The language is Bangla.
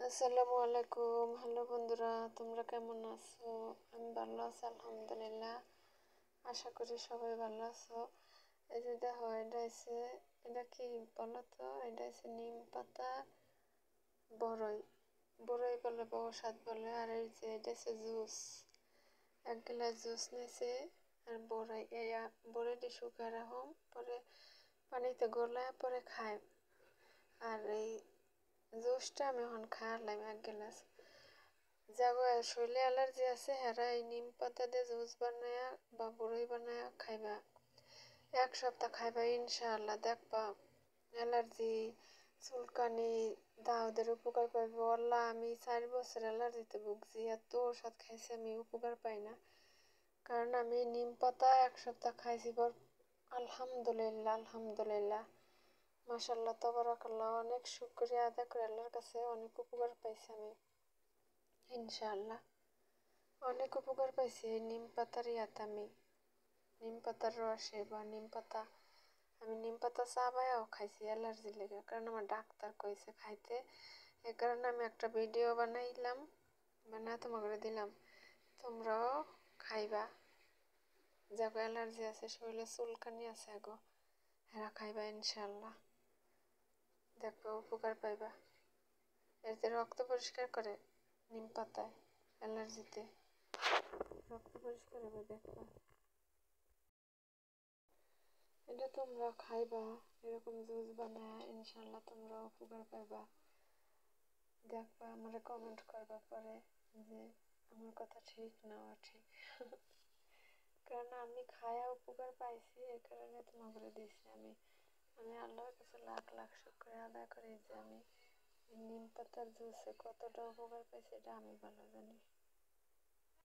আসসালামু আলাইকুম। হ্যালো বন্ধুরা, তোমরা কেমন আছো? আমি ভালো আছি আলহামদুলিল্লাহ। আশা করি সবাই ভালো আছো। এই যে দেখো, এটা কি বলো তো? এটা হচ্ছে নিম পাতা বড়ই। বড়ই বলে, বসাত বলে। আর এই যে এটা হচ্ছে জুস, 1 গ্লাস জুস নিয়েছে। আর বড়ইটি শুকায় রাখুন, পরে পানিতে গলায় পরে খায়। আর এই জুসটা আমি এখন খাওয়ালাম 1 গ্লাস। যাগো শরীরে অ্যালার্জি আছে হেরা এই নিম পাতা দিয়ে জুস বানায়া বা বড়ি বানায়া খাইবা। 1 সপ্তাহ খাইবা, ইনশাআল্লাহ দেখবা অ্যালার্জি, চুলকানি, দাউদের উপকার পাইব। আল্লাহ, আমি 4 বছর অ্যালার্জিতে ভুগছি, এত ওষুধ খাইছি আমি উপকার পাই না। কারণ আমি নিম পাতা 1 সপ্তাহ খাইছি পর। আলহামদুলিল্লাহ আলহামদুলিল্লাহ, মাশাল্লাহ তাবারাকাল্লাহ, অনেক শুকরিয়া আদায় করে আল্লাহর কাছে। অনেক উপকার পাইছি আমি, ইনশাআল্লাহ অনেক উপকার পাইছি এই নিম পাতার আমি নিম পাতার রসে বা আমি নিম পাতা চাবায়াও খাইছি অ্যালার্জি লেগে, কারণ আমার ডাক্তার কইছে খাইতে। এই কারণে আমি একটা ভিডিও বানাইলাম, বানায় তোমাকে দিলাম, তোমরাও খাইবা। যাগো অ্যালার্জি আছে, শরীরে চুলকানি আছে গো, হেরা খাইবা ইনশাআল্লাহ, দেখো উপকার পাইবা। এর যে রক্ত পরিষ্কার করে নিম পাতায়, অ্যালার্জিতে রক্ত পরিষ্কার হবে, দেখবা। এটা তোমরা খাইবা, এরকম জুস বানায়, ইনশাল্লাহ তোমরা উপকার পাইবা। দেখবা, আমারে কমেন্ট করবা পরে যে আমার কথা ঠিক না ঠিক। কারণ আমি খায়া উপকার পাইছি, এই কারণে তোমাকে দিচ্ছি। আমি আমি আল্লাহর কাছে লাখ লাখ শুকরিয়া আদায় করি যে আমি নিম পাতার জুসে কতটা উপকার পাইছি, এটা আমি ভালো জানি।